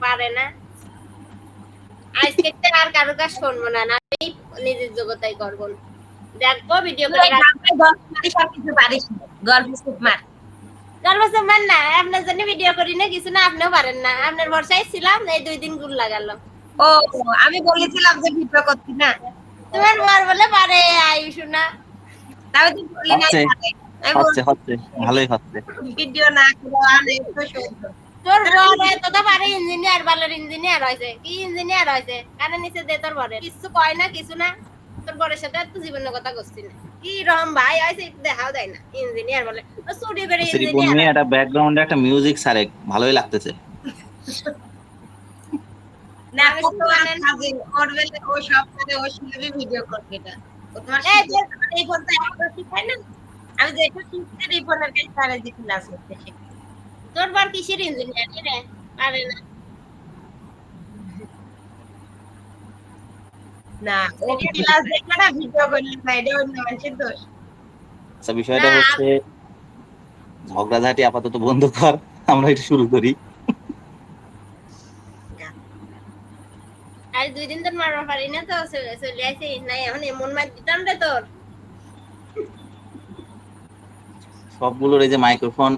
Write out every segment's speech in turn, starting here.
পারে না। আজকে আর কারো কাজ শুনবো না, আমি নিজের জগতাই করবো। দেখবো ভিডিও করে গল্প মার না, আপনার জন্য ভিডিও করি না কিছু না, আপনিও পারেন না। আপনার ভরসায় ছিলাম, এই 2 দিন গুল লাগালো। ও আমি বলেছিলাম যে ভিডিও করছি না, তোমার বর বলে পারে আয়ুষ না, তাই তো বলি না হচ্ছে ভালোই হচ্ছে। ভিডিও না করে অনেক তো সুন্দর। তোর বরে তো পারে ইঞ্জিনিয়ার, বালের ইঞ্জিনিয়ার হয়েছে, কি ইঞ্জিনিয়ার হয়েছে, কানে নিচে দে তোর বরে কিছু কয় না কিছু না। তোর বরের সাথে তো জীবনের কথা করছি না, কি রকম ভাই হয়েছে দেখাও দেয় না, ইঞ্জিনিয়ার বলে চুরি করে ইঞ্জিনিয়ার। একটা ব্যাকগ্রাউন্ডে একটা মিউজিক সারে ভালোই লাগতেছে না কত কাজে করবে, ও সব করে ও শিখবে ভিডিও করবে না। ও তোমার এই বলতে একটা শিখায় না, আমি যে একটু শিখতে এই বোনের কাছে সারা দিন ক্লাস করতে শিখি। তোর বর কিসের ইঞ্জিনিয়ার রে, পারে না না ও ক্লাস দেখে না ভিডিও করলে না, এটা অন্য মানুষের দোষ। আচ্ছা বিষয়টা হচ্ছে ঝগড়াঝাটি আপাতত বন্ধ কর, আমরা এটা শুরু করি। আর 2 দিন তোর মারবা পারি না তো, চলে আসি নাই এখন এমন মার দিতাম রে তোর। সবগুলোর এই যে মাইক্রোফোন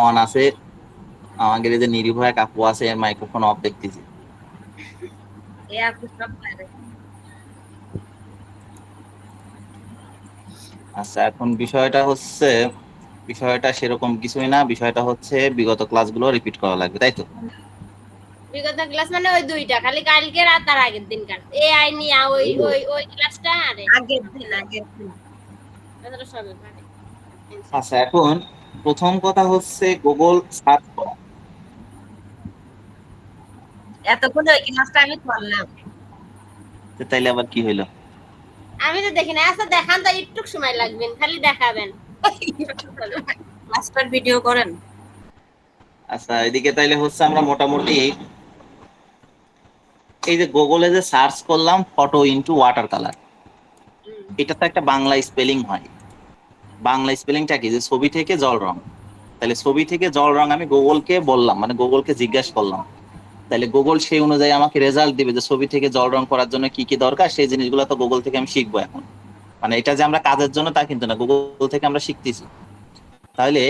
অন আছে, আমাদের এই যে নির্ভয় কাকু আছে এর মাইক্রোফোন অফ দেখতেছি। এ আপু সব পারে। আচ্ছা এখন বিষয়টা সেরকম কিছুই না, বিষয়টা হচ্ছে বিগত ক্লাসগুলো রিপিট করা লাগবে, তাই তো? বিগত ক্লাস মানে ওই 2টা, খালি কালকে রাত আর আগের দিন কার এআই নিয়া ওই ক্লাসটা আরে আগের দিন এটা সবে পারে। আচ্ছা এখন প্রথম কথা হচ্ছে গুগল সার্চ করা। এতক্ষণ ওই ক্লাসটা আমি করলাম, তাইলে আবার কি হইলো? আমি তো দেখি না। আচ্ছা দেখান তো, একটু সময় লাগবে, খালি দেখাবেন। ক্লাসটার ভিডিও করেন। আচ্ছা এদিকে তাইলে হচ্ছে আমরা মোটামুটি এই যে গুগলে যে সার্চ করলাম ফটো ইনটু ওয়াটার কালার, এটা তো একটা বাংলা স্পেলিং হয়। বাংলা স্পেলিংটা কি, যে ছবি থেকে জল রং। তাহলে ছবি থেকে জল রং আমি গুগলকে বললাম, মানে গুগলকে জিজ্ঞাসা করলাম, তাহলে গুগল সেই অনুযায়ী আমাকে রেজাল্ট দিবে যে ছবি থেকে জল রং করার জন্য কি কি দরকার, সেই জিনিসগুলো তো গুগল থেকে আমি শিখবো এখন। মানে এটা যে আমরা কাজের জন্য তা কিন্তু না, গুগল থেকে আমরা শিখতেছি। তাহলে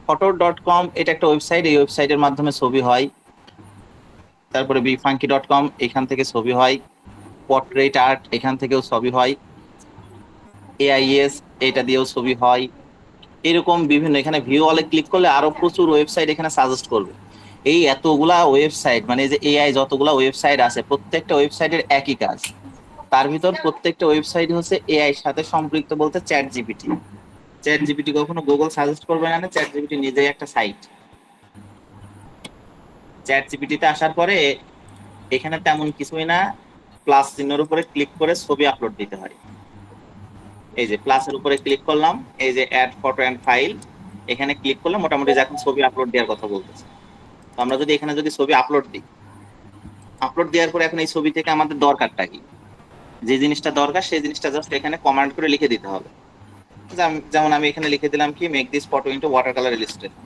photo.com এটা একটা ওয়েবসাইট, এই ওয়েবসাইটের মাধ্যমে ছবি হয়। তারপরে bifunky.com এখান থেকে ছবি হয়। পোর্ট্রেট আর্ট এখান থেকেও ছবি হয়। AIS এটা দিয়েও ছবি হয়। এরকম বিভিন্ন, এখানে ভিউ অলে ক্লিক করলে আরো প্রচুর ওয়েবসাইট এখানে সাজেস্ট করবে। এই এতগুলা ওয়েবসাইট, মানে যে এআই যতগুলা ওয়েবসাইট আছে প্রত্যেকটা ওয়েবসাইটের একই কাজ। তার ভিতর প্রত্যেকটা ওয়েবসাইট হচ্ছে এআই এর সাথে সম্পৃক্ত, বলতে চ্যাট জিপিটি কখনো গুগল সাজেস্ট করবে না, চ্যাট জিপিটি নিজেই একটা সাইট। চ্যাট জিপিটিতে আসার পরে এখানে তেমন কিছুই না, প্লাস চিহ্নের উপরে ক্লিক করে ছবি আপলোড দিতে হয়। এই যে প্লাসের উপরে ক্লিক করলাম, এই যে অ্যাড ফটো এন্ড ফাইল, এখানে ক্লিক করলে মোটামুটি এখন ছবি আপলোড দেওয়ার কথা বলতেছে। তো আমরা যদি এখানে যদি ছবি আপলোড দিই, আপলোড দেওয়ার পরে এখন এই ছবি থেকে আমাদের দরকারটা কি, যে জিনিসটা দরকার সেই জিনিসটা জাস্ট এখানে কমান্ড করে লিখে দিতে হবে। যেমন আমি এখানে লিখে দিলাম কি, make this photo into water colour illustration.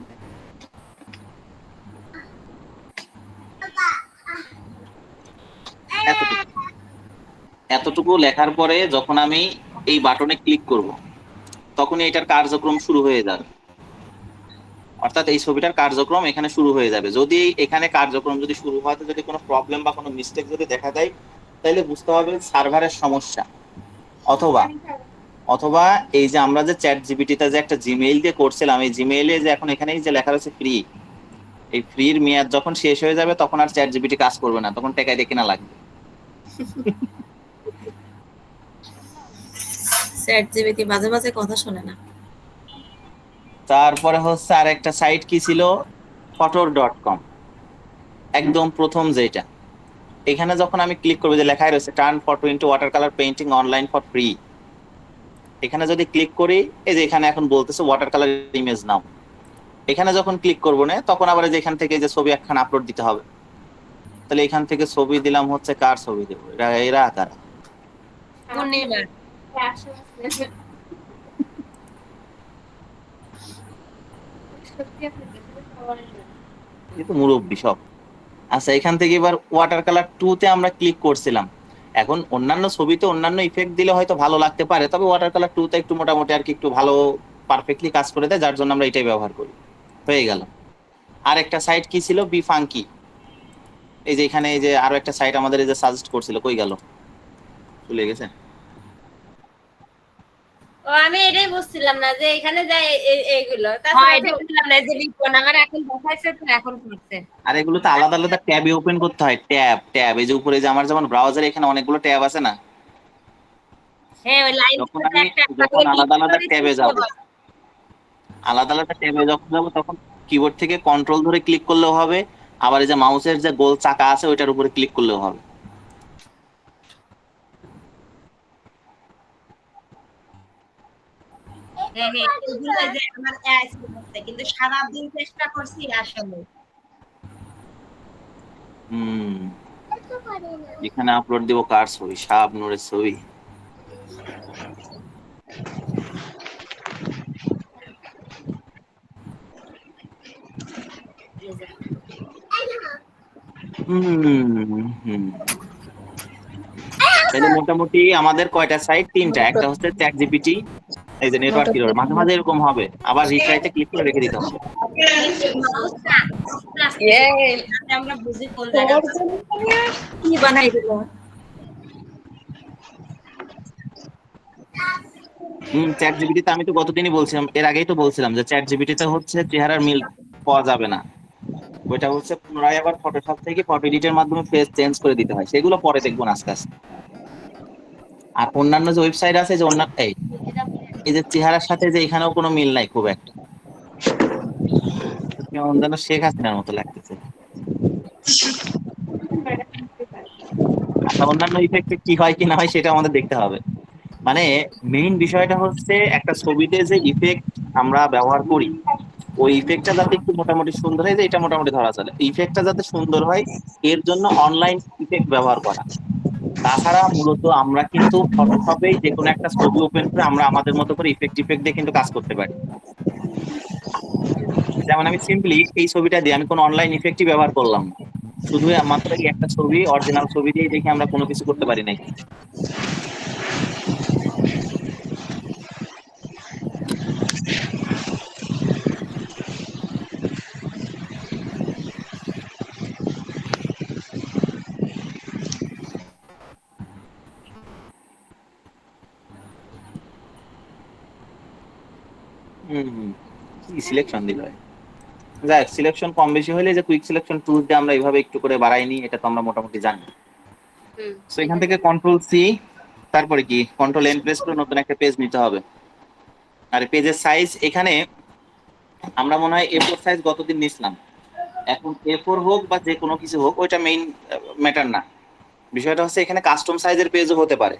এতটুকু লেখার পরে যখন আমি এই বাটনে ক্লিক করব, তখনই এটার কার্যক্রম শুরু হয়ে যাবে। অর্থাৎ এই ছবিটার কার্যক্রম এখানে শুরু হয়ে যাবে। যদি এখানে কার্যক্রম যদি শুরু হওয়াতে যদি কোনো প্রবলেম বা কোনো মিস্টেক যদি দেখা দেয়, তাহলে বুঝতে হবে সার্ভারের সমস্যা। অথবা এই যে আমরা যে চ্যাট জিপিটিতে যে একটা জিমেইল দিয়ে করছিলাম, এই জিমেইলে যে এখন এখানেই যে লেখা রয়েছে ফ্রি, এই ফ্রির মেয়াদ যখন শেষ হয়ে যাবে তখন আর চ্যাট জিপিটি কাজ করবে না, তখন টাকা দিয়ে কেনা লাগবে। চ্যাট জিপিটি মাঝে মাঝে কথা শোনে না। তারপরে হচ্ছে আরেকটা সাইট কি ছিল, photor.com, একদম প্রথম যেটা। এখানে যখন আমি ক্লিক করবো, যে লেখাই রয়েছে turn photo into water colour painting online for free, এখানে যদি ক্লিক করি, এই যে এখানে এখন বলতেছে ওয়াটার কালার ইমেজ নাও। এখানে যখন ক্লিক করবো না, তখন আবার যে এখান থেকে যে ছবি একখান আপলোড দিতে হবে। তাহলে এখান থেকে ছবি দিলাম, হচ্ছে কার ছবি দেবো, এরা কারা? কিন্তু মুরব্বী সব। আচ্ছা, এখান থেকে এবার ওয়াটার কালার 2 তে আমরা ক্লিক করছিলাম। এখন অন্যান্য ছবিতে অন্যান্য ইফেক্ট দিলে হয়তো ভালো লাগতে পারে, তবে ওয়াটার কালার 2 তে একটু মোটামুটি আর কি একটু ভালো পারফেক্টলি কাজ করে দেয়, যার জন্য আমরা এটাই ব্যবহার করি। হয়ে গেল। আর একটা সাইট কি ছিল, বি ফাঙ্কি। এই যে এখানে এই যে আরো একটা সাইট আমাদের এই যে সাজেস্ট করছিল, কই গেল, চলে গেছে। ও আমি এটাই বুঝছিলাম না যে এখানে যায় এইগুলো হয় তাছাড়া তো দেখলাম না যে রিপন আমার এখন দেখাইছে তো এখন করছে। আর এগুলো তো আলাদা আলাদা ট্যাবে ওপেন করতে হয়, ট্যাব ট্যাব। এই যে উপরে যে আমার যেমন ব্রাউজারে এখানে অনেকগুলো ট্যাব আছে না, হ্যাঁ ওই লাইন যখন থেকে আমি একটা একটা যখন করে ক্লিক আলাদা আলাদা করে ট্যাবে দিতে যাব, হবে। আলাদা আলাদা ট্যাবে যখন যাবো তখন কিবোর্ড থেকে কন্ট্রোল ধরে ক্লিক করলেও হবে, আবার এই যে মাউসের যে গোল চাকা আছে ওইটার উপরে ক্লিক করলেও হবে। হ্যাঁ হ্যাঁ এগুলো যে আমার অ্যাস করতে কিন্তু সারা দিন চেষ্টা করছি আসলে। হুম, এখানে আপলোড দিব কার ছবি, শাবনূরের ছবি। হুম। তাহলে মোটামুটি আমাদের কয়টা সাইট, 3টা। একটা হচ্ছে চ্যাট জিপিটি, এই যে নেটওয়ার্ক এরর মাঝে মাঝে এরকম হবে, আবার রিট্রাইতে ক্লিক করে রেখে দিতে হবে। মাউসটা যাতে আমরা বুঝি কোন জায়গাটা কি বানাই দিল। চ্যাট জিপিটিতে আমি তো গতদিনই বলছিলাম, এর আগেই তো বলছিলাম যে চ্যাট জিপিটিতে হচ্ছে চেহারার মিল পাওয়া যাবে না। ওইটা হচ্ছে পুনরায় আবার ফটোশপ থেকে ফটো এডিটের মাধ্যমে ফেস চেঞ্জ করে দিতে হয়, সেগুলো পরে দেখবো আস্তে আস্তে। আর অন্যান্য যে ওয়েবসাইট আছে, যে অন্যান্য এই যে চেহারার সাথে যে এখানেও কোনো মিল নাই খুব একটা, কেমন যেন শেখ হাসিনার মতো লাগতেছে। আচ্ছা, অন্যান্য ইফেক্টে কি হয় কি না হয় সেটা আমাদের দেখতে হবে। মানে মেইন বিষয়টা হচ্ছে একটা ছবিতে যে ইফেক্ট আমরা ব্যবহার করি, ওই ইফেক্টটা যাতে একটু মোটামুটি সুন্দর হয়, যে এটা মোটামুটি ধরা চলে, ইফেক্টটা যাতে সুন্দর হয় এর জন্য অনলাইন ইফেক্ট ব্যবহার করা। তাছাড়া মূলত আমরা কিন্তু ফটোশপেই যে কোনো একটা ছবি ওপেন করে আমরা আমাদের মতো করে ইফেক্ট দিয়ে কিন্তু কাজ করতে পারি। যেমন আমি সিম্পলি এই ছবিটা দিয়ে আমি কোনো অনলাইন ইফেক্টই ব্যবহার করলাম না, শুধু মাত্র এই একটা ছবি, অরিজিনাল ছবি দিয়ে দেখে আমরা কোনো কিছু করতে পারি নাই। হম, কি সিলেকশন দিল! যাক, সিলেকশন কম বেশি হলে যে কুইক সিলেকশন টুল দিয়ে আমরা এইভাবে একটু করে বাড়াই নি, এটা তো আমরা মোটামুটি জানি। তো এখান থেকে কন্ট্রোল সি, তারপরে কি কন্ট্রোল এন প্রেস করে নতুন একটা পেজ নিতে হবে। আর পেজের সাইজ এখানে আমরা মনে হয় A4 সাইজ গতদিন নিছিলাম, এখন A4 হোক বা যে কোনো কিছু হোক ওইটা মেইন ম্যাটার না। বিষয়টা হচ্ছে এখানে কাস্টম সাইজের পেজও হতে পারে।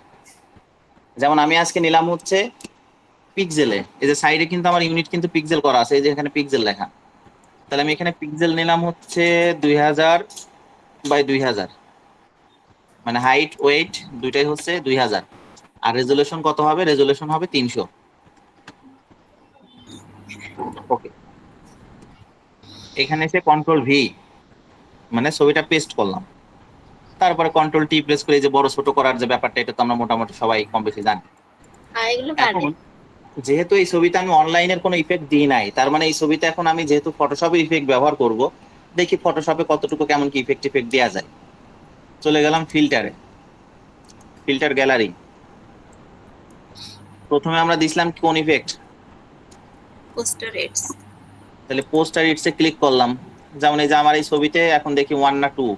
যেমন আমি আজকে নিলাম হচ্ছে পিক্সেলে, এই যে সাইডে কিন্তু আমার ইউনিট কিন্তু পিক্সেল করা আছে, এই যে এখানে পিক্সেল লেখা। তাহলে আমি এখানে পিক্সেল নিলাম হচ্ছে 2000 বাই 2000, মানে হাইট ওয়েট দুইটাই হচ্ছে 2000। আর রেজুলেশন কত হবে, রেজুলেশন হবে 300। ওকে, এখানে এসে কন্ট্রোল ভি, মানে ছবিটা পেস্ট করলাম। তারপরে কন্ট্রোল টি প্রেস করে এই যে বড় ছোট করার যে ব্যাপারটা, এটা তো আমরা মোটামুটি সবাই কম বেশি জানি। আর এগুলো পারে। এখন যেহেতু এই ছবিতে আমি অনলাইনের কোনো ইফেক্ট দিই নাই, তার মানে এই ছবিতে এখন আমি যেহেতু ফটোশপের ইফেক্ট ব্যবহার করব, দেখি ফটোশপে কতটুকু কেমন কি ইফেক্ট দেওয়া যায়। চলে গেলাম ফিল্টারে, ফিল্টার গ্যালারি। প্রথমে আমরা দিছিলাম কোন ইফেক্ট, পোস্টার রেটস। তাহলে পোস্টার ইটসে ক্লিক করলাম। যেমন এই যে আমার এই ছবিতে এখন দেখি 1 না 2,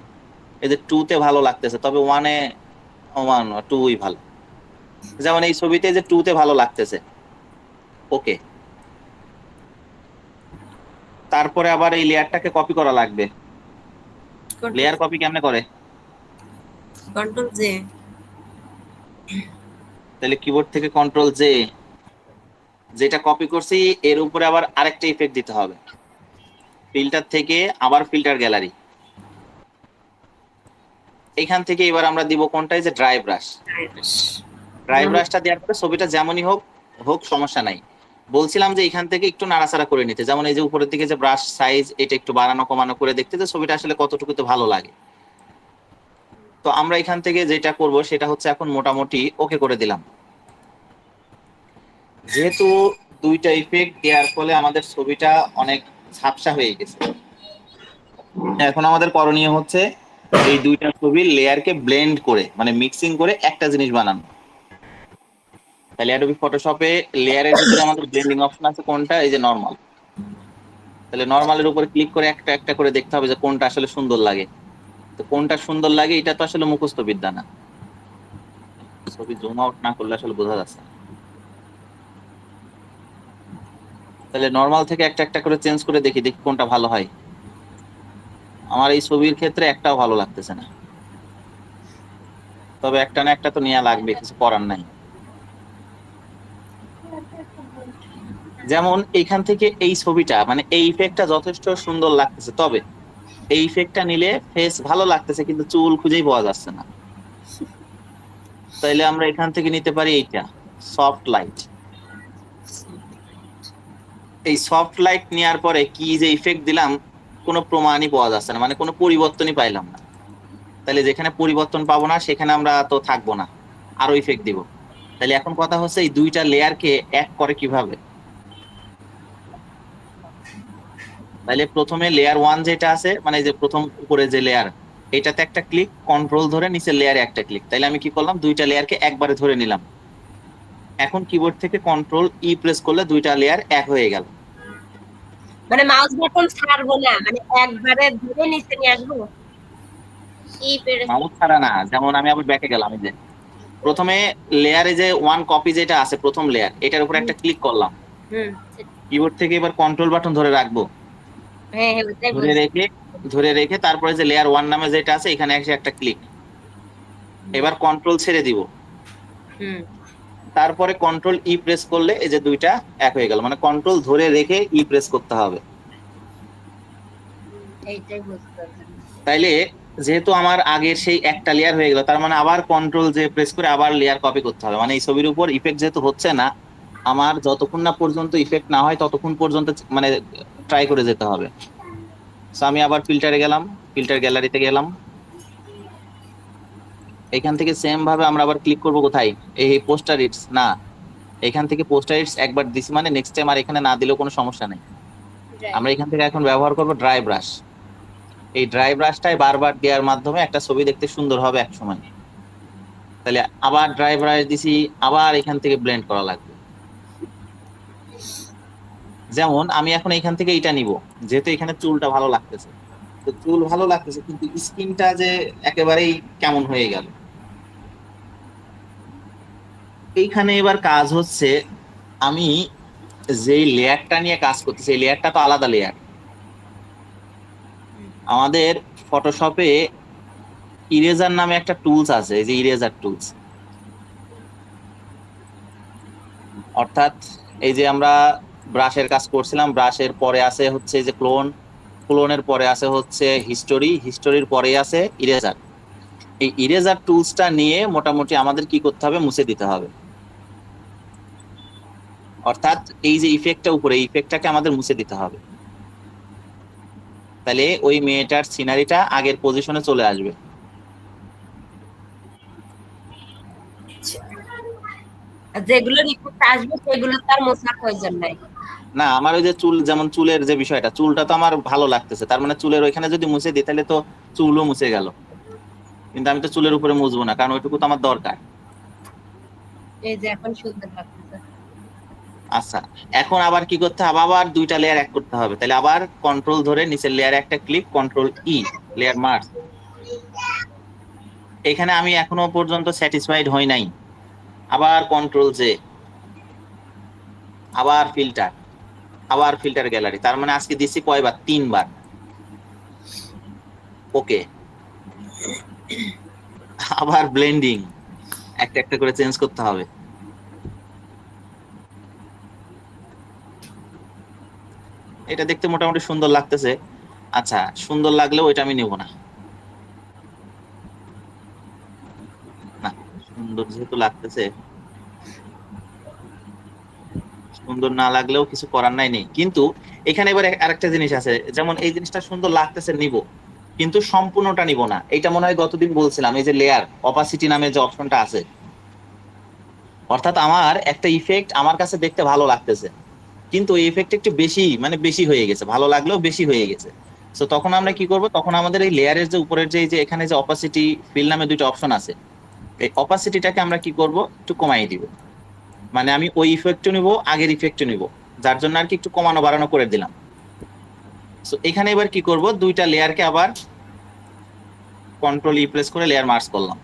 এই যে 2 তে ভালো লাগতেছে, তবে 1 2ই ভালো। যেমন এই ছবিতে যে 2 তে ভালো লাগতেছে, ওকে। তারপরে আবার এই লেয়ারটাকে কপি করা লাগবে। লেয়ার কপি কেমনে করে, কন্ট্রোল জে। তাহলে কিবোর্ড থেকে কন্ট্রোল জে, যেটা কপি করছি এর উপরে আবার আরেকটা ইফেক্ট দিতে হবে। ফিল্টার থেকে আবার ফিল্টার গ্যালারি, এখান থেকে এবার আমরা দিব কোনটা, যে ড্রাই ব্রাশ। ড্রাই ব্রাশটা দেওয়ার পরে ছবিটা যেমনই হোক হোক সমস্যা নাই, বলছিলাম যে এখান থেকে একটু নাড়াচাড়া করে নিতে, যেমন এই যে উপরের দিকে যে ব্রাশ সাইজ এটা একটু বাড়ানো কমানো করে দেখতে, যে ছবিটা আসলে কতটুকুতে ভালো লাগে। তো আমরা এখান থেকে যেটা করব সেটা হচ্ছে এখন মোটামুটি ওকে করে দিলাম। যেহেতু দুইটা ইফেক্ট দেওয়ার ফলে আমাদের ছবিটা অনেক ঝাপসা হয়ে গেছে, এখন আমাদের করণীয় হচ্ছে এই দুইটা ছবির লেয়ারকে ব্লেন্ড করে মানে মিক্সিং করে একটা জিনিস বানানো। তাহলে অ্যাডোবি ফটোশপে লেয়ারের ভিতরে আমাদের ব্লেন্ডিং অপশন আছে কোনটা, এই যে নরমাল। তাহলে নরমালের উপরে ক্লিক করে একটা একটা করে দেখতে হবে যে কোনটা আসলে সুন্দর লাগে। তো কোনটা সুন্দর লাগে এটা তো আসলে মুখস্থ বিদ্যা না, ছবি জুম আউট না করলে আসলে বোঝা যাচ্ছে না। তাহলে নরমাল থেকে একটা একটা করে চেঞ্জ করে দেখি দেখি কোনটা ভালো হয়। আমার এই ছবির ক্ষেত্রে একটাও ভালো লাগতেছে না, তবে একটা না একটা তো নেওয়া লাগবে, কিছু করার নাই। যেমন এইখান থেকে এই ছবিটা মানে এই ইফেক্টটা যথেষ্ট সুন্দর লাগতেছে, তবে এই ইফেক্টটা নিলে ফেস ভালো লাগতেছে কিন্তু চুল খুঁজেই পাওয়া যাচ্ছে না। তাইলে আমরা এখান থেকে নিতে পারি এইটা সফট লাইট। এই সফট লাইট নেওয়ার পরে কি যে ইফেক্ট দিলাম কোনো প্রমাণই পাওয়া যাচ্ছে না, মানে কোনো পরিবর্তনই পাইলাম না। তাহলে যেখানে পরিবর্তন পাবো না সেখানে আমরা তো থাকবো না, আরো ইফেক্ট দিব। তাহলে এখন কথা হচ্ছে এই দুইটা লেয়ারকে এক করে কিভাবে। তাহলে প্রথমে লেয়ার 1 যেটা আছে মানে যে প্রথম উপরে যে লেয়ার, এটাতে একটা ক্লিক, কন্ট্রোল ধরে নিচের লেয়ারে একটা ক্লিক। তাহলে আমি কি করলাম, দুইটা লেয়ারকে একবারে ধরে নিলাম। এখন কিবোর্ড থেকে কন্ট্রোল ই প্রেস করলে দুইটা লেয়ার এক হয়ে গেল। মানে মাউস বাটন ছাড়বো না, মানে একবারে ধরে নিচে নিয়ে আসবো। ই পেরে মাউস ছাড়া না, যেমন আমি আবার ব্যাকে গেলাম, এই যে প্রথমে লেয়ারে যে ওয়ান কপি যেটা আছে প্রথম লেয়ার, এটার উপর একটা ক্লিক করলাম। হুম, কিবোর্ড থেকে এবার কন্ট্রোল বাটন ধরে রাখবো, হ্যাঁ হ্যাঁ ওটাই ধরে বলছি। রেখে তারপরে যে লেয়ার 1 নামে যেটা আছে এখানে এসে একটা ক্লিক। এবার কন্ট্রোল ছেড়ে দিব, হুম, তারপরে কন্ট্রোল ই প্রেস করলে এই যে দুইটা এক হয়ে গেল, মানে কন্ট্রোল ধরে রেখে ই প্রেস করতে হবে। এইটাই বুঝতে পারলাম। তাইলে যেহেতু আমার আগের সেই একটা লেয়ার হয়ে গেল, তার মানে আবার কন্ট্রোল যে প্রেস করে আবার লেয়ার কপি করতে হবে। মানে এই ছবির উপর ইফেক্ট যেহেতু হচ্ছে না, আমার যতক্ষণ না পর্যন্ত ইফেক্ট না হয় ততক্ষণ পর্যন্ত মানে ট্রাই করে যেতে হবে। সো আমি আবার ফিল্টারে গেলাম, ফিল্টার গ্যালারিতে গেলাম, এখান থেকে সেম ভাবে আমরা আবার ক্লিক করব কোথায়, এই পোস্টার ইটস না, এখান থেকে পোস্টার ইটস একবার দিছি মানে নেক্সট টাইম আর এখানে না দিলেও কোনো সমস্যা নেই। আমরা এখান থেকে এখন ব্যবহার করব ড্রাই ব্রাশ। এই ড্রাই ব্রাশটাই বারবার দেওয়ার মাধ্যমে একটা ছবি দেখতে সুন্দর হবে এক সময়। তাহলে আবার ড্রাই ব্রাশ দিছি, আবার এখান থেকে ব্লেন্ড করা লাগবে। যেমন আমি এখন এখান থেকে এটা নিব, যেহেতু এখানে চুলটা ভালো লাগতেছে, তো চুল ভালো লাগতেছে কিন্তু স্কিনটা যে একেবারেই কেমন হয়ে গেল। এইখানে এবার কাজ হচ্ছে, আমি যেই লেয়ারটা নিয়ে কাজ করতেছি এই লেয়ারটা তো আলাদা লেয়ার। আমাদের ফটোশপে ইরেজার নামে একটা টুলস আছে, এই যে ইরেজার টুলস, অর্থাৎ এই যে আমরা ব্রাশের কাজ করছিলাম, ব্রাশের পরে আছে হচ্ছে যে ক্লোন, ক্লোনের পরে আছে হচ্ছে হিস্টোরি, হিস্টোরির পরে আছে ইরেজার। এই ইরেজার টুলসটা নিয়ে মোটামুটি আমাদের কি করতে হবে, মুছে দিতে হবে। অর্থাৎ এই যে ইফেক্টটা উপরে, এই ইফেক্টটাকে আমাদের মুছে দিতে হবে। তাহলে ওই মেয়েটার সিনারিটা আগের পজিশনে চলে আসবে। আর যেগুলো রিপোর্ট আসবে সেগুলো তার মোছার প্রয়োজন নাই। না আমার ওই যে চুল, যেমন চুলের যে বিষয়টা, চুলটা তো আমার ভালো লাগতেছে, তার মানে চুলের ওইখানে যদি মুছে দিই তাহলে তো চুলও মুছে গেল, কিন্তু আমি তো চুলের উপরে মুছবো না, কারণ ওইটুকু তো আমার দরকার। এই যে এখন সুন্দর লাগতেছে। আচ্ছা, এখন আবার কি করতে হবে, আবার দুইটা লেয়ার এক করতে হবে। তাহলে আবার কন্ট্রোল ধরে নিচের লেয়ারে একটা ক্লিক, কন্ট্রোল ই, লেয়ার মার্জ। এখানে আমি এখনো পর্যন্ত স্যাটিসফাইড হই নাই, আবার কন্ট্রোল জে, আবার ফিল্টার, আবার ফিল্টার গ্যালারি। তার মানে আজকে দিচ্ছি কয়বার, 3 বার। ওকে, আবার ব্লেন্ডিং, একটা একটা করে চেঞ্জ করতে হবে। এটা দেখতে মোটামুটি সুন্দর লাগতেছে। আচ্ছা, সুন্দর লাগলেও ওইটা আমি নেব না, না সুন্দর যেহেতু লাগতেছে সুন্দর না লাগলেও কিছু করার নেই, কিন্তু এখানে এবার আরেকটা জিনিস আছে, যেমন এই জিনিসটা সুন্দর লাগতেছে নিব, কিন্তু সম্পূর্ণটা নিব না। এটা মনে হয় গতদিন বলছিলাম, এই যে লেয়ার অপাসিটি নামে যে অপশনটা আছে, অর্থাৎ আমার একটা ইফেক্ট আমার কাছে দেখতে ভালো লাগতেছে, কিন্তু এই ইফেক্ট একটু বেশি, মানে বেশি হয়ে গেছে, ভালো লাগলেও বেশি হয়ে গেছে। তো তখন আমরা কি করব, তখন আমাদের এই লেয়ারের যে উপরের যে এখানে যে অপাসিটি ফিল নামে দুইটা অপশন আছে, এই অপাসিটিটাকে আমরা কি করব, একটু কমাই দিব। মানে আমি ওই ইফেক্টও নিব, আগের ইফেক্টও নিব, যার জন্য আর কি একটু কমানো বাড়ানো করে দিলাম। সো এখানে এবার কি করব, দুইটা লেয়ারকে আবার কন্ট্রোল ই প্রেস করে লেয়ার মার্জ করলাম।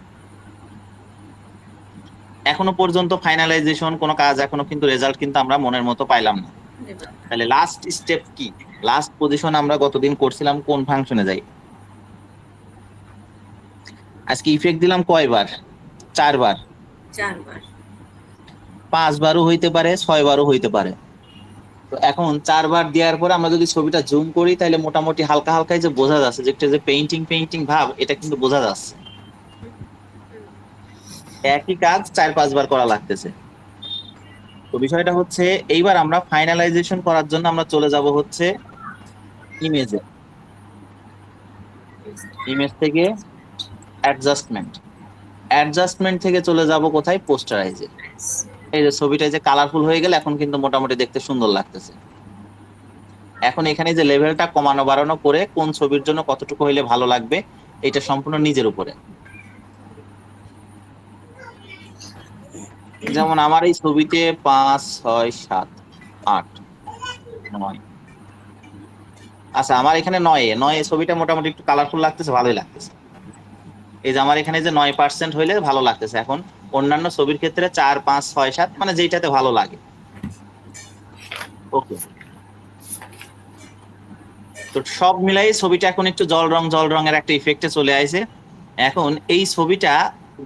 এখনো পর্যন্ত ফাইনালাইজেশন কোনো কাজ, এখনো কিন্তু রেজাল্ট কিন্তু আমরা মনের মতো পাইলাম না। তাহলে লাস্ট স্টেপ কি, লাস্ট পজিশন আমরা গতদিন করছিলাম কোন ফাংশনে যাই। আজকে ইফেক্ট দিলাম কয়বার, 4 বার, 5 বারও হইতে পারে, 6 বারও হইতে পারে। তো এখন 4 বার দেওয়ার পরে আমরা যদি ছবিটা জুম করি, তাহলে মোটামুটি হালকা হালকা যে বোঝা যাচ্ছে যে একটা যে পেইন্টিং পেইন্টিং ভাব, এটা কিন্তু বোঝা যাচ্ছে। একই কাজ 4-5 বার করা লাগতেছে। তো বিষয়টা হচ্ছে, এইবার আমরা ফাইনালাইজেশন করার জন্য আমরা চলে যাব হচ্ছে ইমেজে, ইমেজ থেকে অ্যাডজাস্টমেন্ট থেকে চলে যাব কোথায়, পোস্টারাইজে। এই যে ছবিটা যে কালারফুল হয়ে গেল, এখন কিন্তু মোটামুটি দেখতে সুন্দর লাগতেছে। এখন এখানে যে লেভেলটা কমানো বাড়ানো করে কোন ছবির জন্য কতটুকু হইলে ভালো লাগবে, এটা সম্পূর্ণ নিজের উপরে। যেমন আমার এই ছবিতে 5, 6, 7, 8, 9, আচ্ছা আমার এখানে 9 ছবিটা মোটামুটি একটু কালারফুল লাগতেছে, ভালোই লাগতেছে। এই যে আমার এখানে যে 9% হইলে ভালো লাগতেছে। এখন অন্যান্য ছবির ক্ষেত্রে 4, 5, 6, 7, মানে যেটাতে ভালো লাগে। ওকে, তো সব মিলাই ছবিটা এখন একটু জল রঙের একটা ইফেক্টে চলে আসে। এখন এই ছবিটা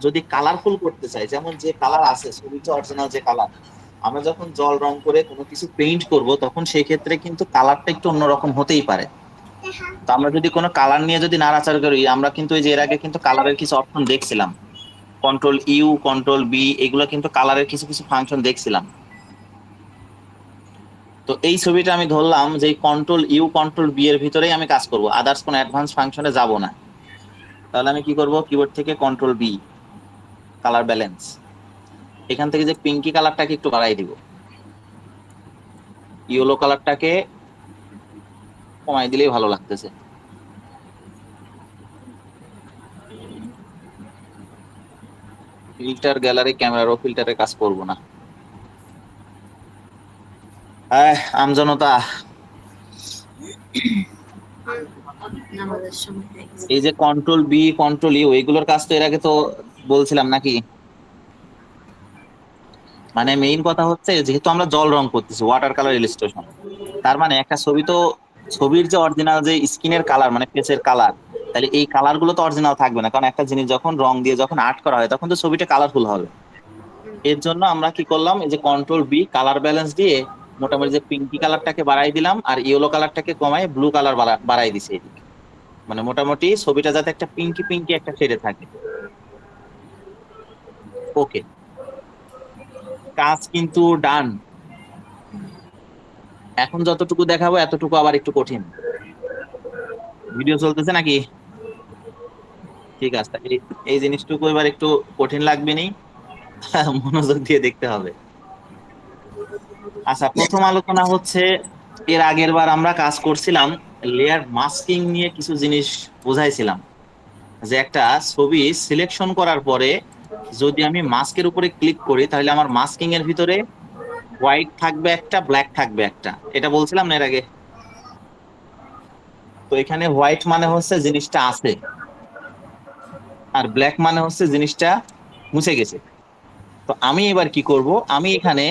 যদি কালারফুল করতে চাই, যেমন যে কালার আছে ছবিটা অরিজিনাল যে কালার, আমরা যখন জল রং করে কোনো কিছু পেইন্ট করব, তখন সেই ক্ষেত্রে কিন্তু কালারটা একটু অন্যরকম হতেই পারে। তো আমরা যদি কোনো কালার নিয়ে যদি নাড়াচাড়া করি, আমরা কিন্তু এই যে এর আগে কিন্তু কালারের কিছু অপশন দেখছিলাম, কন্ট্রোল ইউ, কন্ট্রোল বি, এগুলো কিন্তু কালারের কিছু কিছু ফাংশন দেখছিলাম। তো এই ছবিটা আমি ধরলাম যে কন্ট্রোল ইউ কন্ট্রোল বি এর ভিতরেই আমি কাজ করব, আদার্স কোনো অ্যাডভান্স ফাংশনে যাব না। তাহলে আমি কি করব, কিবোর্ড থেকে কন্ট্রোল বি, কালার ব্যালেন্স, এখান থেকে যে পিঙ্কি কালারটাকে একটু বাড়াই দিব, ইয়েলো কালারটাকে কমাই দিলেই ভালো লাগতেছে। ফিল্টার গ্যালারি ক্যামেরারও ফিল্টারে কাজ করব না। আমজনতা, এই যে কন্ট্রোল বি কন্ট্রোল ইউ, এগুলোর কাজ তো এর আগে তো বলছিলাম নাকি? মানে মেইন কথা হচ্ছে, যেহেতু আমরা জল রং করতেছি, ওয়াটার কালার ইলাস্ট্রেশন, তার মানে একটা ছবি তো, ছবির যে অরিজিনাল যে স্কিনের কালার মানে ফেসের কালার, তাহলে এই কালার গুলো তো অরিজিনাল থাকবে না, কারণ একটা জিনিস যখন রং দিয়ে যখন আর্ট করা হয়, তখন তো ছবিটা কালারফুল হবে। এর জন্য আমরা কি করলাম, এই যে কন্ট্রোল বি, কালার ব্যালেন্স দিয়ে মোটামুটি যে পিঙ্কি কালারটাকে বাড়াই দিলাম, আর ইয়েলো কালারটাকে কমাই ব্লু কালার বাড়াই দিছি এদিকে। মানে মোটামুটি ছবিটা যাতে একটা পিঙ্কি পিঙ্কি একটা শেডে থাকে। ওকে, কাজ কিন্তু ডান। এখন যতটুকু দেখাবো এতটুকু আবার একটু কঠিন। ভিডিও চলতেছে নাকি? ঠিক আছে, এই জিনিসটুকু এবার একটু কঠিন লাগবে নি, মনোযোগ দিয়ে দেখতে হবে। আচ্ছা, প্রথম আলোচনা হচ্ছে, এর আগের বার আমরা কাজ করছিলাম লেয়ার মাস্কিং নিয়ে, কিছু জিনিস বুঝাইছিলাম যে একটা ছবি সিলেকশন করার পরে যদি আমি মাস্কের উপরে ক্লিক করি, তাহলে আমার মাস্কিং এর ভিতরে হোয়াইট থাকবে একটা, ব্ল্যাক থাকবে একটা, এটা বলছিলাম না এর আগে? তো এখানে হোয়াইট মানে হচ্ছে জিনিসটা আছে, আর ব্ল্যাক মানে হচ্ছে জিনিসটা মুছে গেছে। তো আমি এবার কি করব, আমি এখানে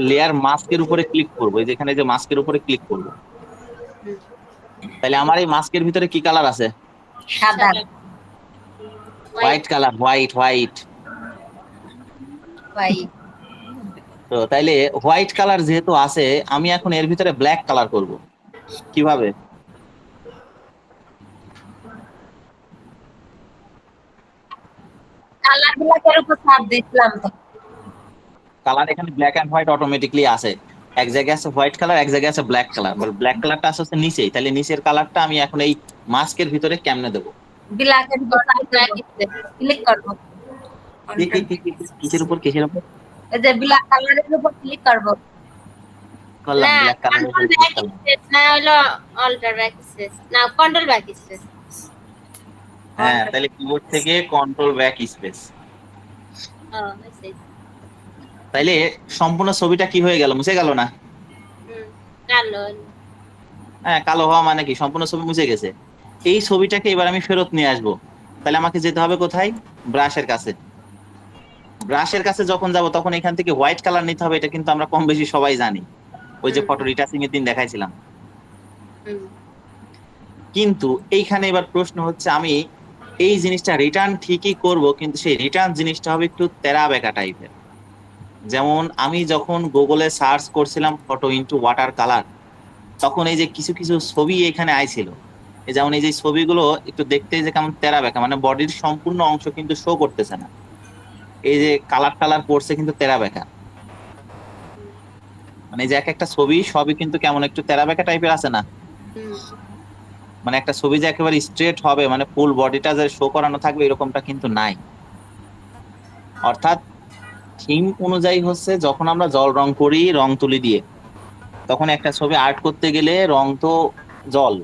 লেয়ার মাস্কের উপরে ক্লিক করব, এই যে এখানে যে মাস্কের উপরে ক্লিক করব, তাহলে আমার এই মাস্কের ভিতরে কি কালার আছে? সাদা, হোয়াইট কালার, হোয়াইট হোয়াইট। তো তাইলে হোয়াইট কালার যেহেতু আছে, আমি এখন এর ভিতরে ব্ল্যাক কালার করব। কিভাবে? কালার গুলাকের উপর চাপ দিছিলাম তো। কালার এখানে ব্ল্যাক এন্ড হোয়াইট অটোমেটিকলি আছে, এক জায়গায় আছে হোয়াইট কালার, এক জায়গায় আছে ব্ল্যাক কালার। ব্ল্যাক কালারটা আছে হচ্ছে নিচেই, তাহলে নিচের কালারটা আমি এখন এই মাস্কের ভিতরে কেমনে দেবো? ব্ল্যাকের ক্লিক করব, কিসের উপর কিসের উপর এই যে ব্ল্যাক কালারের উপর ক্লিক করব। করলাম? না ব্ল্যাক কালারের উপর কন্ট্রোল click ব্যাক করলাম। স্পেস না হলো অল্টার ব্যাক স্পেস না কন্ট্রোল ব্যাক স্পেস। হ্যাঁ, তাহলে কিবোর্ড থেকে কন্ট্রোল ব্যাক স্পেস। ও হইছে। তাইলে সম্পূর্ণ ছবিটা কি হয়ে গেল? মুছে গেল না? কালো হ্যাঁ, কালো হওয়া মানে কি সম্পূর্ণ ছবি মুছে গেছে। এই ছবিটাকে এবার আমি ফেরত নিয়ে আসবো, তাহলে আমাকে যেতে হবে কোথায়? ব্রাশের কাছে। ব্রাশের কাছে যখন যাব তখন এখান থেকে হোয়াইট কালার নিতে হবে, এটা কিন্তু আমরা কম বেশি সবাই জানি, ওই যে ফটো রিটাচিং এর দিন দেখাইছিলাম। কিন্তু এইখানে এবার প্রশ্ন হচ্ছে, আমি এই জিনিসটা রিটার্ন ঠিকই করব, কিন্তু সেই রিটার্ন জিনিসটা হবে একটু তেরা বেকা টাইপের। যেমন আমি যখন গুগলে সার্চ করছিলাম ফটো ইনটু ওয়াটার কালার, তখন এই যে কিছু কিছু ছবি এখানে আইছিল, এই যেমন এই যে ছবিগুলো একটু দেখতে যে কেমন তেরা বেকা, মানে বডির সম্পূর্ণ অংশ কিন্তু শো করতেছে না, এই যে কালার টালার পড়ছে কিন্তু তেরা বেকা, মানে এই যে এক একটা ছবি সবই কিন্তু কেমন একটু তেরা বেকা টাইপের আছে না? মানে একটা ছবি যে একেবারে স্ট্রেট হবে, মানে ফুল বডিটা যে শো করানো থাকবে এরকমটা কিন্তু নাই। অর্থাৎ থিম অনুযায়ী হচ্ছে, যখন আমরা জল রং করি রং তুলি দিয়ে, তখন একটা ছবি আর্ট করতে গেলে রং তো জল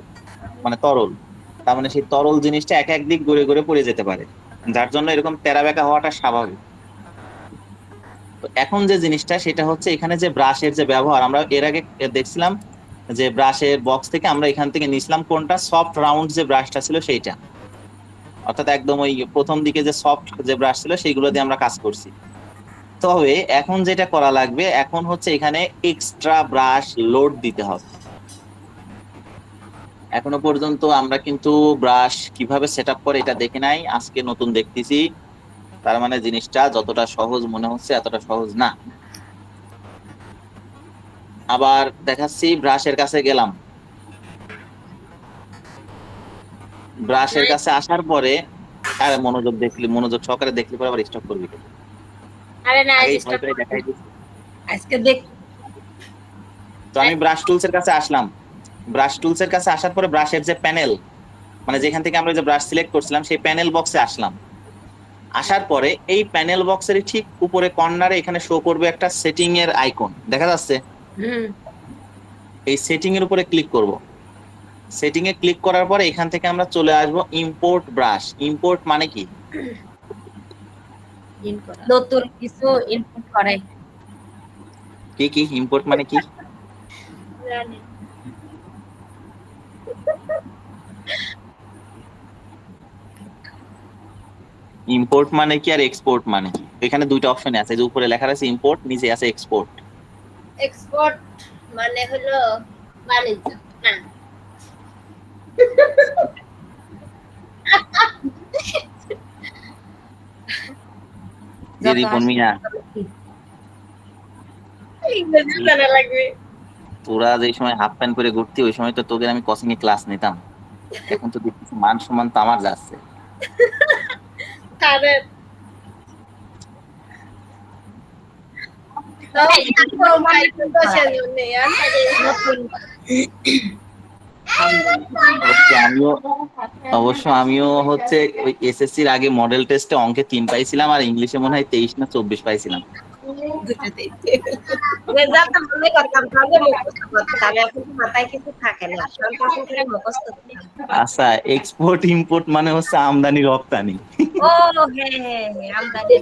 মানে তরল, তার মানে সেই তরল জিনিসটা এক এক দিক ঘুরে ঘুরে পড়ে যেতে পারে, যার জন্য এরকম তেরা বেকা হওয়াটা স্বাভাবিক। তো এখন যে জিনিসটা সেটা হচ্ছে, এখানে যে ব্রাশের যে ব্যবহার, আমরা এর আগে দেখছিলাম যে ব্রাশের বক্স থেকে আমরা এখান থেকে নিছিলাম কোনটা, সফট রাউন্ড যে ব্রাশটা ছিল সেইটা, অর্থাৎ একদম ওই প্রথম দিকে যে সফট যে ব্রাশ ছিল সেইগুলো দিয়ে আমরা কাজ করছি। তবে এখন যেটা করা লাগবে, এখন হচ্ছে এখানে এক্সট্রা ব্রাশ লোড দিতে হবে। এখনো পর্যন্ত আমরা কিন্তু ব্রাশ কিভাবে সেটআপ করে এটা দেখি নাই, আজকে নতুন দেখতেছি, তার মানে জিনিসটা যতটা সহজ মনে হচ্ছে এতটা সহজ না। আবার দেখাচ্ছি, ব্রাশের কাছে গেলাম, ব্রাশের কাছে আসার পরে, আরে মনোযোগ সহকারে দেখলি পরে আবার স্টপ করবি। আরে না আগেই স্টপ ভয় পেয়ে দেখাই দিচ্ছি। আজকে দেখ, তো আমি ব্রাশ টুলসের কাছে আসলাম, ব্রাশ টুলসের কাছে আসার পরে ব্রাশের যে প্যানেল, মানে যেখান থেকে আমরা যে ব্রাশ সিলেক্ট করছিলাম সেই প্যানেল বক্সে আসলাম। আসার পরে এই প্যানেল বক্সের ঠিক উপরে কর্নারে এখানে শো করবে একটা সেটিং এর আইকন, দেখা যাচ্ছে? এই সেটিং এর উপরে ক্লিক করব। সেটিং এ ক্লিক করার পরে এখান থেকে আমরা চলে আসব ইম্পোর্ট ব্রাশ। ইম্পোর্ট মানে কি? নতুন কিছু ইনপুট করে। কি কি ইম্পোর্ট মানে কি? জানি ইম্পোর্ট মানে কি আর এক্সপোর্ট মানে কি? এখানে দুইটা অপশন আছে, যে উপরে লেখা আছে ইম্পোর্ট, নিচে আছে এক্সপোর্ট। এক্সপোর্ট মানে হলো বাণিজ্য না রিপন মিয়া, ইংরেজি জানা লাগবে। তোরা যে সময় হাফ প্যান্ট করে ঘুরতি ওই সময় তো তোদের আমি কোচিং এ ক্লাস নিতাম, এখন তো দেখতেছি মান সম্মান তো আমার যাচ্ছে। কারণ আমিও হচ্ছে ওই এসএসসির আগে মডেল টেস্টে অঙ্কে 3 পাইছিলাম, আর ইংলিশে মনে হয় 23 না 24 পাইছিলাম। রেজাল্ট মনে করতাম, তাহলে মুখস্থ করতাম, এখন তো মাথায় কিছু থাকে না, সব রকম করে মুখস্থ করতাম। আচ্ছা, এক্সপোর্ট ইম্পোর্ট মানে হচ্ছে আমদানি রপ্তানি। ও হ্যাঁ, আমদানি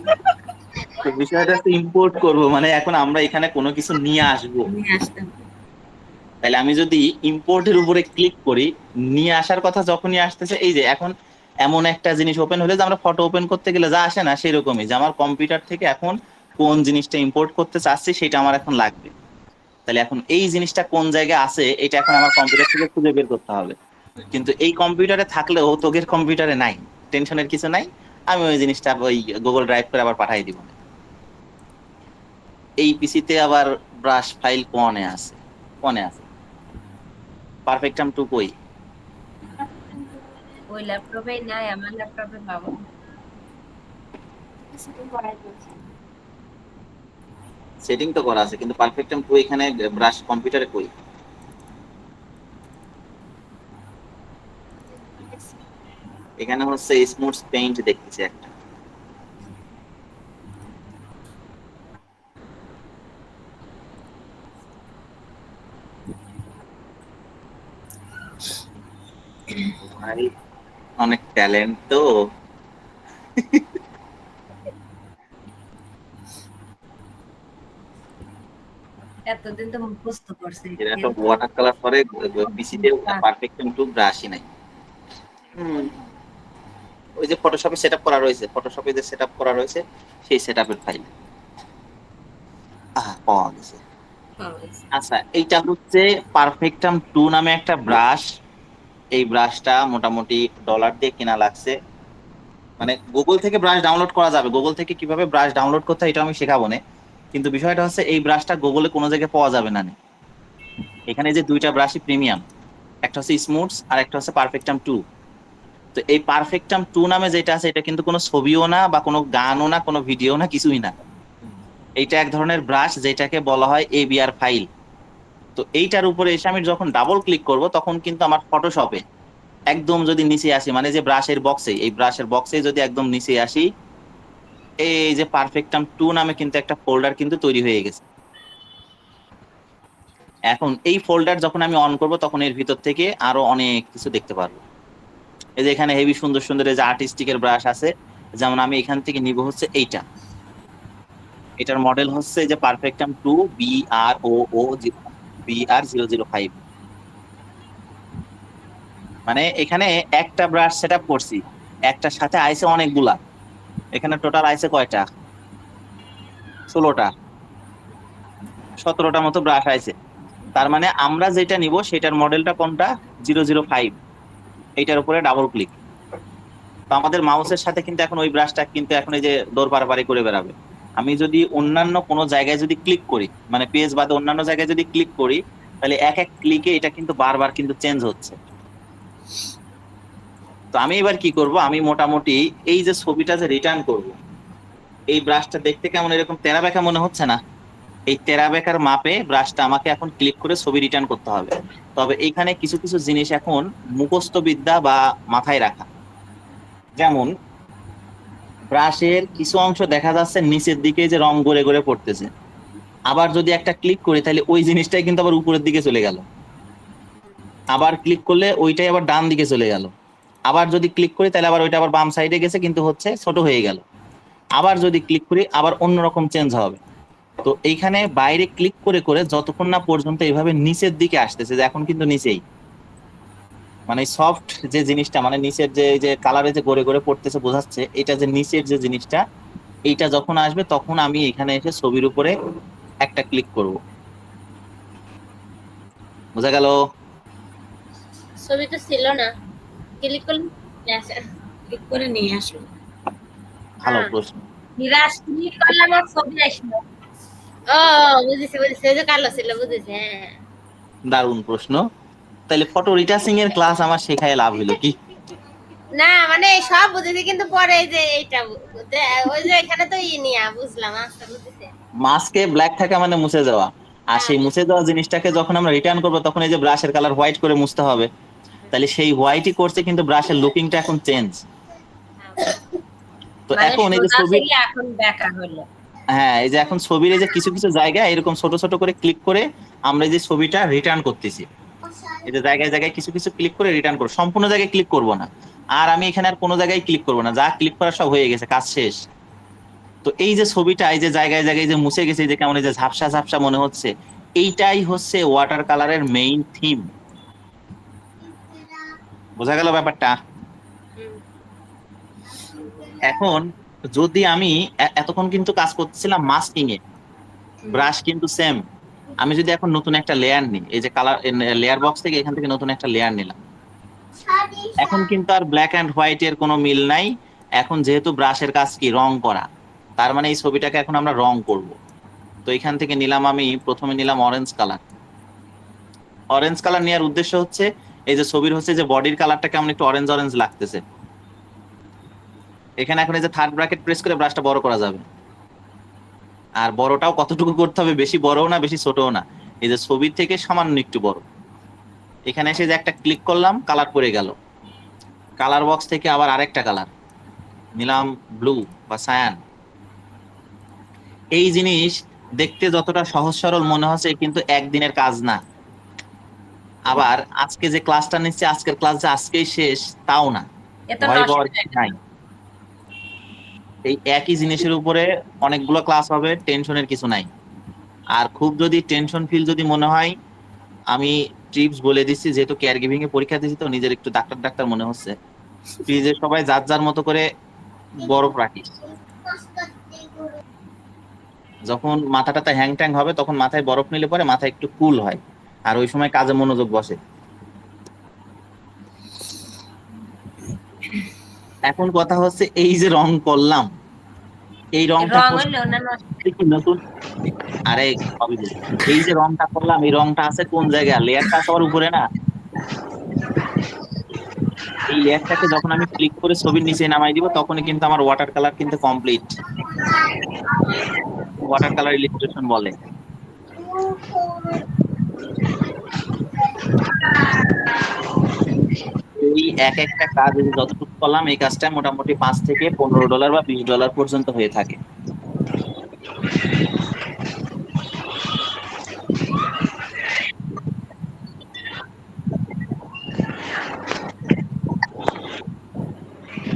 তো বিষয়টা হচ্ছে ইম্পোর্ট করব মানে এখন আমরা এখানে কোনো কিছু নিয়ে আসবো, নিয়ে আসতাম। তাহলে আমি যদি ইম্পোর্টের উপরে ক্লিক করি, নিয়ে আসার কথা যখনই আসতেছে, এই যে এখন এমন একটা জিনিস ওপেন হলে যে আমরা ফটো ওপেন করতে গেলে যা আসে না, সেরকমই যে আমার কম্পিউটার থেকে এখন কোন জিনিসটা ইম্পোর্ট করতে চাচ্ছি সেটা আমার এখন লাগবে। তাহলে এখন এই জিনিসটা কোন জায়গায় আছে এটা এখন আমার কম্পিউটার থেকে খুঁজে বের করতে হবে, কিন্তু এই কম্পিউটারে থাকলেও তোগের কম্পিউটারে নাই, টেনশনের কিছু নাই, আমি ওই জিনিসটা ওই গুগল ড্রাইভ করে আবার পাঠিয়ে দিব। এই পিসিতে আবার ব্রাশ ফাইল কোনে আছে, পারফেক্টাম 2 কই? ওই ল্যাপটপে নাই, আমার ল্যাপটপে পাবো। সেটিং তো করা আছে, কিন্তু পারফেক্টম 2 এখানে ব্রাশ কম্পিউটারে কই? এখানে হচ্ছে স্মুথ পেইন্ট দেখতেছি একটা। ভাই অনেক ট্যালেন্ট তো। এতদিন তো মুখস্থ করছি, এরা তো কিন্তু ওয়াটার কালার করে পিসিতে পারফেক্টম 2 ব্রাশই নাই। ওই যে ফটোশপে সেটআপ করা রয়েছে, ফটোশপে যে সেটআপ করা রয়েছে সেই সেটআপের ফাইল পাওয়া গেছে। আচ্ছা, এইটা হচ্ছে পারফেক্টম 2 নামে একটা ব্রাশ। এই ব্রাশটা মোটামুটি ডলার দিয়ে কেনা লাগছে। মানে গুগল থেকে ব্রাশ ডাউনলোড করা যাবে, গুগল থেকে কিভাবে ব্রাশ ডাউনলোড করতে হয় এটা আমি শেখাবো না, কিন্তু বিষয়টা হচ্ছে এই ব্রাশটা গুগলে কোনো জায়গায় পাওয়া যাবে না। এখানে যে দুইটা ব্রাশই প্রিমিয়াম, একটা হচ্ছে স্মুথস আর একটা হচ্ছে পারফেক্টম 2। তো এই পারফেক্টম 2 নামে যেটা আছে এটা কিন্তু কোনো ছবিও না বা কোনো গানও না, কোনো ভিডিও না, কিছুই না। এইটা এক ধরনের ব্রাশ যেটাকে বলা হয় এবিআর ফাইল। তো এইটার উপরে এসে আমি যখন ডাবল ক্লিক করব তখন কিন্তু আমার ফটোশপে একদম যদি নিচে আসি, মানে যে ব্রাশের বক্সে, এই ব্রাশের বক্সে যদি একদম নিচে আসি, এই যে পারফেক্টম 2 নামে কিন্তু একটা ফোল্ডার কিন্তু তৈরি হয়ে গেছে। এখন এই ফোল্ডার যখন আমি অন করব তখন এর ভিতর থেকে আরো অনেক কিছু দেখতে পারবো। এই যে এখানে হেভি সুন্দর সুন্দর এই যে আর্টিস্টিকের ব্রাশ আছে, যেমন আমি এখান থেকে নিব হচ্ছে এইটা। এটার মডেল হচ্ছে যে পারফেক্টম 2 BR0005। মানে এখানে একটা ব্রাশ সেটআপ করছি, একটার সাথে আইছে অনেকগুলা। এখানে টোটাল আইছে কয়টা? 16টা, 17টা মতো ব্রাশ আইছে। তার মানে আমরা যেটা নিব সেটার মডেলটা কোনটা? 005। এইটার উপরে ডাবল ক্লিক। তো আমাদের মাউসের সাথে কিন্তু এখন ওই ব্রাশটা কিন্তু এখন এই যে দৌড় পারাপারি করে বেড়াবে। আমি যদি অন্যান্য কোনো জায়গায় যদি ক্লিক করি, মানে পেজ বাদে অন্যান্য জায়গায় যদি ক্লিক করি, তাহলে এক এক ক্লিকে এটা কিন্তু বারবার কিন্তু চেঞ্জ হচ্ছে। তো আমি এবার কি করব, আমি মোটামুটি এই যে ছবিটা যে রিটার্ন করব, এই ব্রাশটা দেখতে কেমন এরকম তেরা বেঁকা মনে হচ্ছে না? এই তেরা বেঁকার মাপে ব্রাশটা আমাকে এখন ক্লিক করে ছবি রিটার্ন করতে হবে। তবে এখানে কিছু কিছু জিনিস এখন মুখস্থ বিদ্যা বা মাথায় রাখা। যেমন ব্রাশের কিছু অংশ দেখা যাচ্ছে নিচের দিকে যে রং গড়ে গড়ে পড়তেছে, আবার যদি একটা ক্লিক করি তাহলে ওই জিনিসটাই কিন্তু আবার উপরের দিকে চলে গেল। আবার ক্লিক করলে ওইটাই আবার ডান দিকে চলে গেল। আবার যদি ক্লিক করি তাহলে আবার ওইটা আবার বাম সাইডে গেছে কিন্তু হচ্ছে ছোট হয়ে গেল। আবার যদি ক্লিক করি আবার অন্যরকম চেঞ্জ হবে। তো এইখানে বাইরে ক্লিক করে করে যতক্ষণ না পর্যন্ত এইভাবে নিচের দিকে আসতেছে, যে এখন কিন্তু নিচেই, মানে সফট যে জিনিসটা, মানে নিচের যে যে কালারে যে গড়ে গড়ে পড়তেছে বোঝাচ্ছে, এটা যে নিচের যে জিনিসটা, এইটা যখন আসবে তখন আমি এখানে এসে ছবির উপরে একটা ক্লিক করব। বোঝা গেল? ছবি তো ছিল না, ক্লিক করলে আসে। ঠিক করে নিয়ে আসলো। ভালো হ্যাঁ। প্রশ্ন। নিরাশ ক্লিক করলাম আর ছবি আসলো। ও বুঝেছি বুঝেছি, ওই যে কালো ছিল, বুঝেছি। হ্যাঁ দারুণ প্রশ্ন। তাহলে ফটো রিটাচিং এর ক্লাস আমার শেখায় লাভ হলো কি? না মানে সব বুঝেছি, কিন্তু পরে এই যে এইটা ওই যে এখানে তো নিয়া বুঝলাম। আচ্ছা বুঝেছি। মাস্কে ব্ল্যাক থাকা মানে মুছে যাওয়া, আর হ্যাঁ সেই মুছে যাওয়া জিনিসটাকে যখন আমরা রিটার্ন করবো তখন এই যে ব্রাশের কালার হোয়াইট করে মুছতে হবে, তাহলে সেই হোয়াইটই করছে কিন্তু ব্রাশের লুকিংটা এখন চেঞ্জ। তো মানে এখন এই যে সোজা ছবির, থেকে এখন দেখা হলো। হ্যাঁ এই যে এখন ছবির এই যে কিছু কিছু জায়গায় এরকম ছোট ছোট করে ক্লিক করে আমরা এই যে ছবিটা রিটার্ন করতেছি, এই যে জায়গায় জায়গায় কিছু কিছু ক্লিক করে রিটার্ন করব, সম্পূর্ণ জায়গায় ক্লিক করব না। আর আমি এখানে আর কোনো জায়গায় ক্লিক করব না, যা ক্লিক করা সব হয়ে গেছে, কাজ শেষ। তো এই যে ছবিটা এই যে জায়গায় জায়গায় যে মুছে গেছে, এই যে কেমন এই যে ঝাপসা ঝাপসা মনে হচ্ছে, এইটাই হচ্ছে ওয়াটার কালারের মেইন থিম। বোঝা গেল ব্যাপারটা? এখন যদি আমি এতক্ষণ কিন্তু কাজ করতেছিলাম মাস্কিং এ, ব্রাশ কিন্তু সেম। আমি যদি এখন নতুন একটা লেয়ার নিই, এই যে কালার লেয়ার বক্স থেকে এখান থেকে নতুন একটা লেয়ার নিলাম, এখন কিন্তু আর ব্ল্যাক এন্ড হোয়াইট এর কোনো মিল নাই। এখন যেহেতু ব্রাশের কাজ কি রং করা, তার মানে এই ছবিটাকে এখন আমরা রং করব। তো এখান থেকে নিলাম, আমি প্রথমে নিলাম অরেঞ্জ কালার। অরেঞ্জ কালার নেওয়ার উদ্দেশ্য হচ্ছে এই যে ছবির হচ্ছে যে বডির কালারটা কেমন একটু অরেঞ্জ অরেঞ্জ লাগতেছে। এখানে এখন এই যে থার্ড ব্র্যাকেট প্রেস করে ব্রাশটা বড় করা যাবে। আর বড়টাও কতটুকু করতে হবে, বেশি বড়ও না বেশি ছোটও না, এই যে ছবির থেকে সামান্য একটু বড়। এখানে এসে যে একটা ক্লিক করলাম, কালার পড়ে গেল। কালার বক্স থেকে আবার আরেকটা কালার নিলাম, ব্লু বা সায়ান। এই জিনিস দেখতে যতটা সহজ সরল মনে হচ্ছে, কিন্তু একদিনের কাজ না। আবার আজকে যে ক্লাসটা নিচ্ছে, আজকের ক্লাস যে আজকেই শেষ তাও না, এত ভয় নষ্ট পাওয়ার কিছু নাই। এই একই জিনিসের উপরে অনেকগুলো ক্লাস হবে, টেনশনের কিছু নাই। আর খুব যদি টেনশন ফিল যদি মনে হয়, আমি টিপস বলে দিচ্ছি, যেহেতু কেয়ার গিভিং এ পরীক্ষা দিচ্ছি তো নিজের একটু ডাক্তার ডাক্তার মনে হচ্ছে। ফ্রিজে সবাই যার যার মতো করে বরফ রাখিস। যখন মাথাটাতে হ্যাং ট্যাং হবে, তখন মাথায় বরফ নিলে পরে মাথা একটু কুল হয়, আর ওই সময় কাজে মনোযোগ বসে। এখন কথা হচ্ছে, এই যে রং করলাম, এই রংটা রং হইলো না নষ্ট। কি নতুন? আরে সবই বলি। এই যে রংটা করলাম, এই রংটা আছে কোন জায়গায়? লেয়ারটা সবার উপরে না। এই লেয়ারটাকে যখন আমি ক্লিক করে ছবির নিচে নামাই দিব, তখনই কিন্তু আমার ওয়াটার কালার কিন্তু কমপ্লিট। ওয়াটার কালার ইলাস্ট্রেশন বলে। এই এক একটা কাজ এই যে যতটুকু করলাম, এই কাজটা মোটামুটি $5 থেকে $15 বা $20 পর্যন্ত হয়ে থাকে।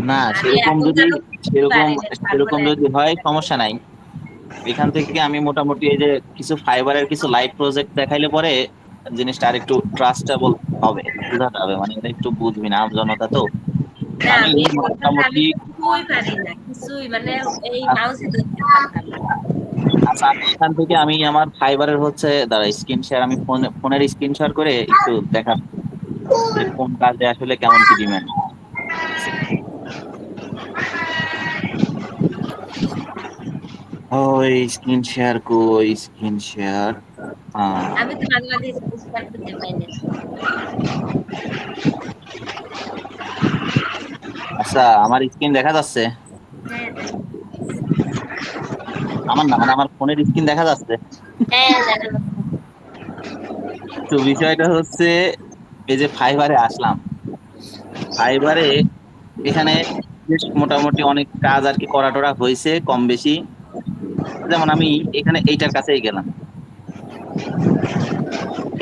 না, আমি সেরকম এখন যদি কেন সেরকম পারি না, পারবো সেরকম না। যদি হয় সমস্যা নাই। এখান থেকে আমি মোটামুটি এই যে কিছু ফাইবারের কিছু লাইভ প্রজেক্ট দেখাইলে পরে জিনিসটা আর একটু ট্রাস্টেবল হবে, বুঝাতে হবে, মানে এটা একটু বুঝবি না, আমজনতা তো। না আমি আমি আমি মোটামুটি কিছুই পারি না, কিছুই মানে এই আচ্ছা মাউসই ধরতে পারতাম না। আচ্ছা, আমি এখান থেকে আমি আমার ফাইবারের হচ্ছে দাঁড়া স্ক্রিন শেয়ার, আমি ফোনের স্ক্রিন শেয়ার করে একটু দেখাচ্ছি যে কোন কাজে আসলে কেমন কি ডিমান্ড। ওই স্ক্রিন শেয়ার কই, স্ক্রিন শেয়ার। আমি তো মাঝে মাঝে স্কুল খুঁজে পাই না। আচ্ছা, আমার স্ক্রিন দেখা যাচ্ছে? হ্যাঁ আমার না, মানে আমার ফোনের স্ক্রিন দেখা যাচ্ছে। হ্যাঁ দেখা যাচ্ছে। তো বিষয়টা হচ্ছে, এই যে ফাইবারে আসলাম, ফাইবারে এখানে বেশ মোটামুটি অনেক কাজ আর কি করা টরা হয়েছে কম বেশি। যেমন আমি এখানে এইটার কাছেই গেলাম,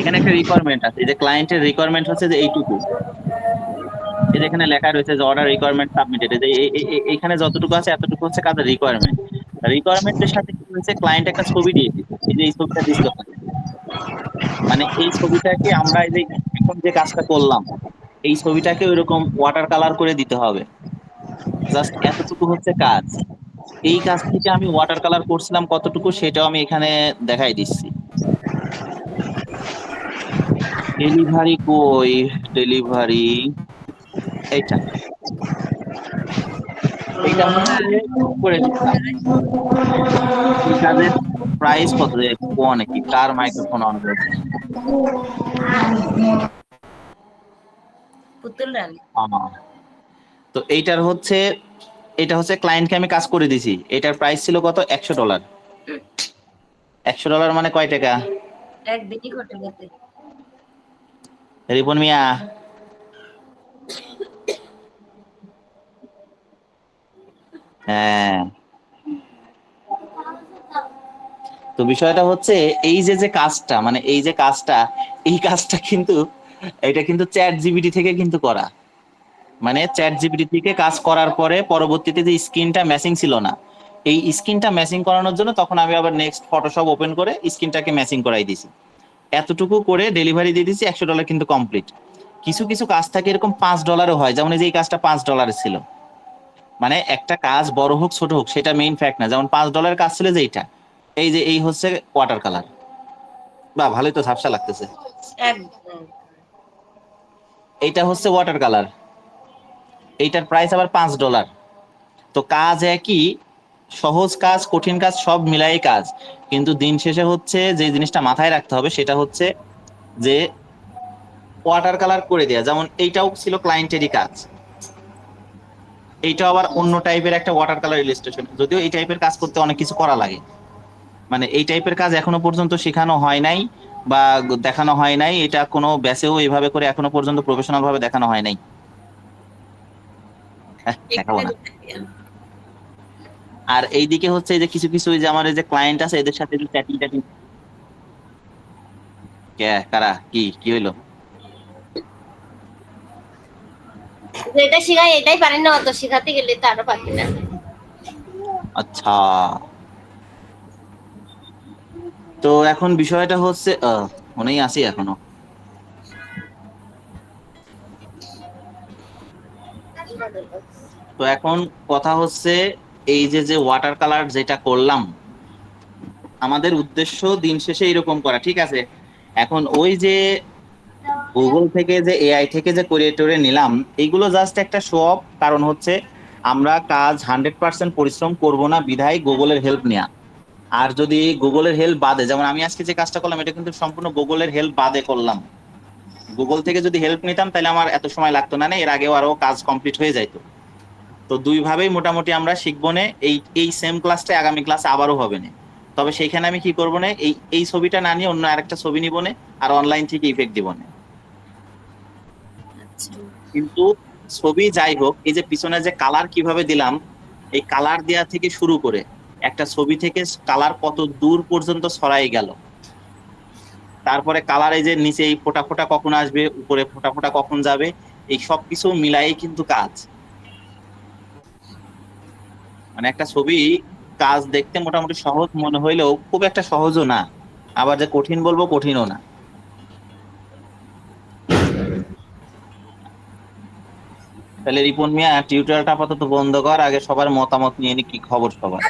এখানে একটা রিকোয়ারমেন্ট আছে, এই যে ক্লায়েন্টের রিকোয়ারমেন্ট হচ্ছে যে এইটুকু। এই যে এখানে লেখা রয়েছে যে অর্ডার রিকোয়ারমেন্ট সাবমিটেড, এই যে এখানে যতটুকু আছে এতটুকু হচ্ছে কাজের রিকোয়ারমেন্ট। রিকোয়ারমেন্টের সাথে কি হয়েছে, ক্লায়েন্ট একটা ছবি দিয়ে দিচ্ছে, এই যে এই ছবিটা দিছিল। মানে এই ছবিটাকে আমরা এই যে এখন যে কাজটা করলাম, এই ছবিটাকে ওইরকম ওয়াটার কালার করে দিতে হবে। জাস্ট এতটুকু হচ্ছে কাজ। এই কাজ থেকে আমি ওয়াটার কালার করছিলাম কতটুকু, সেটাও আমি এখানে দেখাই দিচ্ছি। ডেলিভারি কই, ডেলিভারি এইটা, এইটা হচ্ছে করে দিচ্ছিলাম। এই কাজের প্রাইস কত, যে কোন কি কার মাইক্রোফোন অন রয়েছে? পুতুল রানী। তো এইটার হচ্ছে, এটা হচ্ছে ক্লায়েন্টকে আমি কাজ করে দিছি, এটার প্রাইস ছিল কত, $100। $100 মানে কয় টাকা? একদিনই ঘটে গেছে। রিপন মিয়া, হ্যাঁ। তো বিষয়টা হচ্ছে, এই যে যে কাজটা, মানে এই যে কাজটা, এই কাজটা কিন্তু, এটা কিন্তু চ্যাট জিপিটি থেকে কিন্তু করা। মানে চ্যাট জিপিটি থেকে কাজ করার পরে পরবর্তীতে যে স্ক্রিনটা ম্যাচিং ছিল না, এই স্ক্রিনটা ম্যাচিং করানোর জন্য তখন আমি আবার নেক্সট ফটোশপ ওপেন করে স্ক্রিনটাকে ম্যাচিং করাই দিছি। এতটুকু করে ডেলিভারি দিয়ে দিছি, $100 কিন্তু কমপ্লিট। কিছু কিছু কাজ থাকে এরকম $5 হয়, যেমন এই যে এই কাজটা $5 ছিল। মানে একটা কাজ বড় হোক ছোট হোক সেটা মেইন ফ্যাক্ট না, যেমন $5 কাজ ছিল যে এইটা, এই যে এই হচ্ছে ওয়াটার কালার। বা ভালোই তো ঝাপসা লাগতেছে। একদম। এইটা হচ্ছে ওয়াটার কালার, এইটার প্রাইস আবার $5। তো কাজ একই, সহজ কাজ কঠিন কাজ সব মিলাই কাজ, কিন্তু দিন শেষে হচ্ছে যে জিনিসটা মাথায় রাখতে হবে সেটা হচ্ছে যে ওয়াটার কালার করে দেয়া। যেমন এইটাও ছিল ক্লায়েন্টেরই কাজ, এইটা আবার অন্য টাইপের একটা ওয়াটার কালার ইলাস্ট্রেশন, যদিও এই টাইপের কাজ করতে অনেক কিছু করা লাগে। মানে এই টাইপের কাজ এখনো পর্যন্ত শেখানো হয় নাই বা দেখানো হয় নাই, এটা কোনো ব্যাচেও এইভাবে করে এখনো পর্যন্ত প্রফেশনাল ভাবে দেখানো হয় নাই। দেখাবো এখানে না। দেখাই। আর এইদিকে হচ্ছে এই যে কিছু কিছু এই যে আমার এই যে ক্লায়েন্ট আছে এদের সাথে চ্যাটিং ট্যাটিং। কে কারা কি কি হইলো? যেটা শিখাই এটাই পারি না, অত শিখাতে গেলে তো আরো পারি না। আচ্ছা, তো এখন বিষয়টা হচ্ছে মনেই আছি এখনো। তো এখন কথা হচ্ছে এই যে যে ওয়াটার কালার যেটা করলাম, আমাদের উদ্দেশ্য দিন শেষে এরকম করা, ঠিক আছে। এখন ওই যে গুগল থেকে যে এআই থেকে যে ক্রিয়েটরে নিলাম, এইগুলো জাস্ট একটা শো অফ। কারণ হচ্ছে আমরা কাজ 100% পরিশ্রম করব না বিধায় গুগলের হেল্প নেওয়া। আর যদি গুগলের হেল্প বাদে, যেমন আমি আজকে যে কাজটা করলাম এটা কিন্তু সম্পূর্ণ গুগলের হেল্প বাদে করলাম। গুগল থেকে যদি হেল্প নিতাম তাহলে আমার এত সময় লাগতো না, এর আগেও আরো কাজ কমপ্লিট হয়ে যাইতো। তো দুই ভাবেই মোটামুটি আমরা শিখবো না। এই এই সেম ক্লাসটা আগামী ক্লাসে আবারও হবে না। তবে সেইখানে আমি কি করবো না, এই এই ছবিটা না নিয়ে অন্য আরেকটা ছবি নিব না, আর অনলাইন থেকে ইফেক্ট দিব না। আচ্ছা কিন্তু ছবি যাই হোক, এই যে পিছনে যে কালার কিভাবে দিলাম, এই কালার দেওয়া থেকে শুরু করে একটা ছবি থেকে কালার কত দূর পর্যন্ত ছড়াই গেল, তারপরে কালার এই যে নিচে এই ফোটা ফোটা কখন আসবে, উপরে ফোটা ফোটা কখন যাবে, এই সব কিছু মিলাই কিন্তু কাজ। মানে একটা ছবি কাজ দেখতে মোটামুটি সহজ মনে হইলেও খুব একটা সহজও না, আবার যে কঠিন বলবো কঠিনও না। তাহলে রিপন মিয়া টিউটোরিয়ালটা আপাতত বন্ধ কর, আগে সবার মতামত নিয়ে নি, কি খবর সবার?